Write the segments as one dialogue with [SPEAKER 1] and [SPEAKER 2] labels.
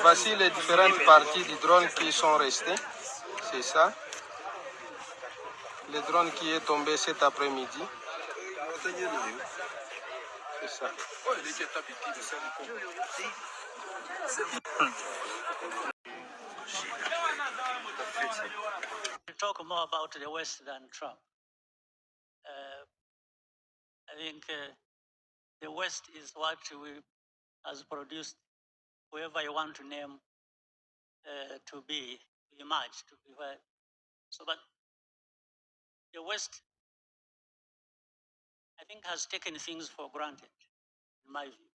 [SPEAKER 1] Voici les différentes parties du drone qui sont restées. C'est ça. Le drone qui est tombé cet après-midi. C'est ça.
[SPEAKER 2] Talk more about the West than Trump. I think the West is what has produced whoever you want to name to be emerged to be where. So, but the West, I think, has taken things for granted, in my view.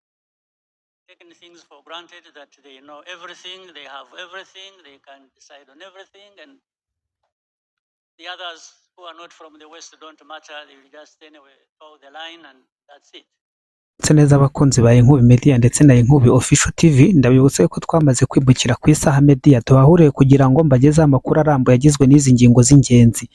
[SPEAKER 2] Taken things for granted that they know everything, they have everything, they can decide on everything, and the others who are not from the West don't matter. They will just anyway follow the line, and that's it.
[SPEAKER 3] neza abakunzi ba Inkubi Media ndetse na Inkubi Official TV, ndabibutsa ko twamaze kwimukira ku isaha media tuhahuriye kugira ngo mbagezeho amakuru arambuye yagizwe n'izi ngingo z'ingenzi.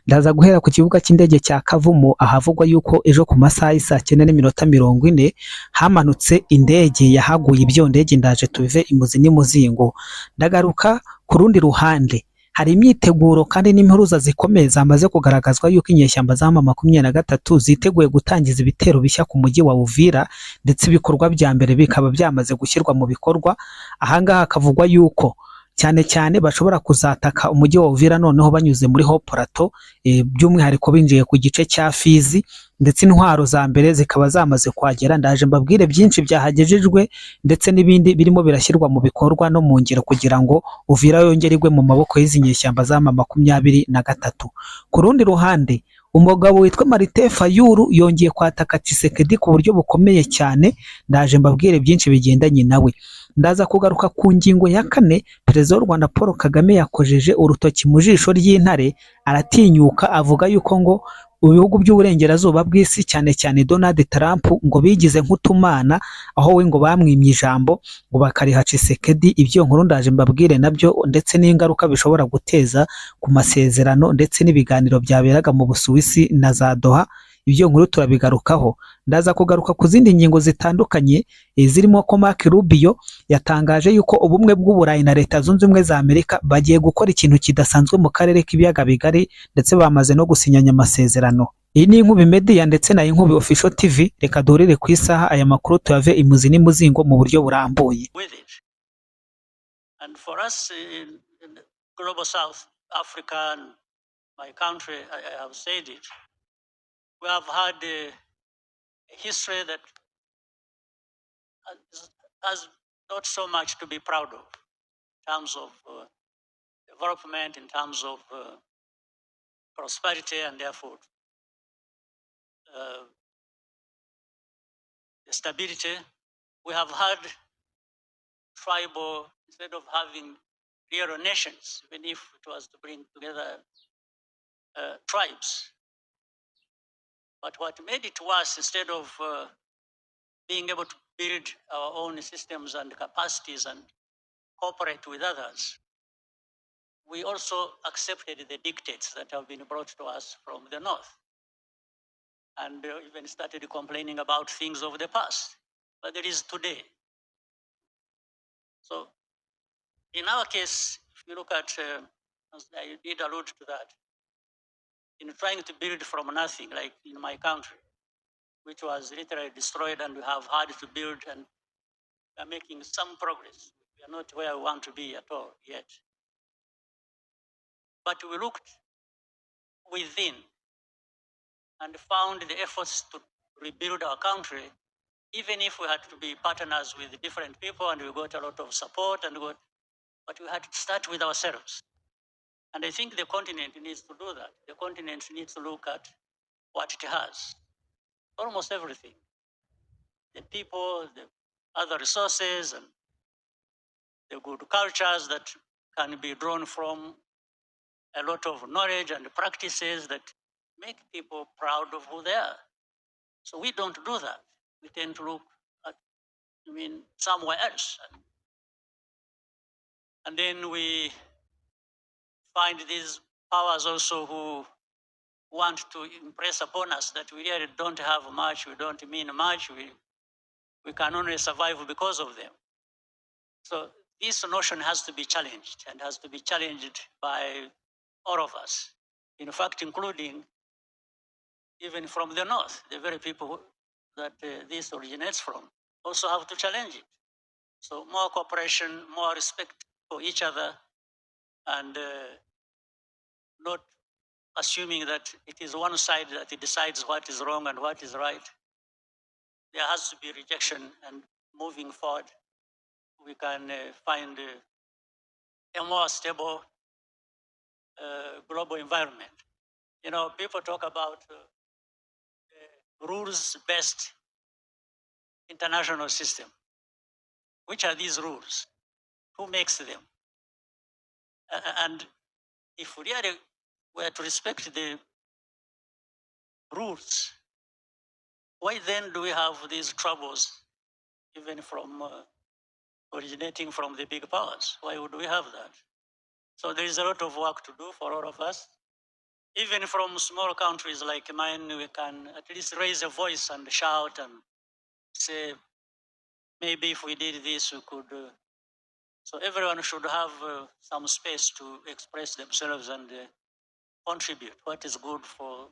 [SPEAKER 3] Ndaza guhera ku kibuga cy'indege cya Kavumu ahavugwa yuko ejo ku masaha y'isa 9:40 hamanutse indege yahaguye ibyo ndege. Ndaje tubive imuzi n'imuzingo. Ndagaruka ku rundi ruhande hari imyiteguro kandi n'impuruza zikomeye zamaze kugaragazwa yuko inyeshyamba za M23 ziteguye gutangiza ibitero bishya ku mujyi wa Uvira, ndetse ibikorwa bya mbere bikaba byamaze gushyirwa mu bikorwa. Ahangaha hakavugwa yuko cyane cyane bashobora kuzataka umujyi wa Uvira noneho banyuze muri Haut Plateau, by'umwihariko binjiye ku gice cya Fizi, ndetse intwaro za mbere zikaba zamaze kwagera. Ndaje mbabwire byinshi byahagejejwe ndetse n'ibindi birimo birashyirwa mu bikorwa no mu ngiro kugira ngo Uvira yongererwe mu maboko y'izi nyeshyamba za M23. Ku rundi ruhande umugabo witwa Martin Fayulu yongeye kwataka Tshisekedi ku buryo bukomeye cyane. Ndaje mbabwire byinshi bigendanye nawe. Ndaza kugaruka ku ngingo ya 4. Perezida w'u Rwanda Paul Kagame yakojeje urutoki mu jisho ry'intare, aratinyuka avuga yuko ngo ibihugu by'uburengerazuba bw'isi cyane cyane Donald Trump ngo bigize nk'utumana, aho we ngo bamwimye ijambo ngo bakariha Tshisekedi. Ibyo nkuru ndaje mbabwire nabyo ndetse n'ingaruka bishobora guteza ku masezerano ndetse n'ibiganiro byaberaga mu Busuwisi na za Doha. Ibyo nkuru turabigarukaho. Ndaza kugaruka ku zindi ngingo zitandukanye zirimo ko Mark Rubio yatangaje yuko ubumwe bw'Uburayi na Leta Zunze Ubumwe za Amerika bagiye gukora ikintu kidasanzwe mu karere k'ibiyaga bigari, ndetse bamaze no gusinyanya amasezerano. Iyi ni Inkubi Media ndetse na Inkubi Official TV. Reka dorere ku isaha aya makuru tuyave imuzi n'imuzingo mu buryo burambuye.
[SPEAKER 2] And for us in Global South Africa and my country, I have said it, we have had a history that has not so much to be proud of in terms of development, in terms of prosperity, and therefore stability. We have had tribal, instead of having real nations, even if it was to bring together tribes. But what made it worse, instead of being able to build our own systems and capacities and cooperate with others, we also accepted the dictates that have been brought to us from the north, and even started complaining about things of the past. But there is today. So in our case, if you look at, as I did allude to that, in trying to build from nothing, like in my country, which was literally destroyed, and we have had to build, and we are making some progress. We are not where we want to be at all yet. But we looked within and found the efforts to rebuild our country, even if we had to be partners with different people, and we got a lot of support, but we had to start with ourselves. And I think the continent needs to do that. The continent needs to look at what it has. Almost everything. The people, the other resources, and the good cultures that can be drawn from, a lot of knowledge and practices that make people proud of who they are. So we don't do that. We tend to look at, somewhere else. And then we find these powers also who want to impress upon us that we really don't have much, we don't mean much, we we can only survive because of them. So this notion has to be challenged and has to be challenged by all of us. In fact, including even from the north, the very people that this originates from also have to challenge it. So more cooperation, more respect for each other, and not assuming that it is one side that it decides what is wrong and what is right. There has to be rejection, and moving forward, we can find a more stable global environment. You know, people talk about rules-based international system. Which are these rules? Who makes them? And if we really were to respect the rules, why then do we have these troubles, even from originating from the big powers? Why would we have that? So there is a lot of work to do for all of us. Even from small countries like mine, we can at least raise a voice and shout and say, maybe if we did this, we could. So everyone should have some space to express themselves and contribute what is good for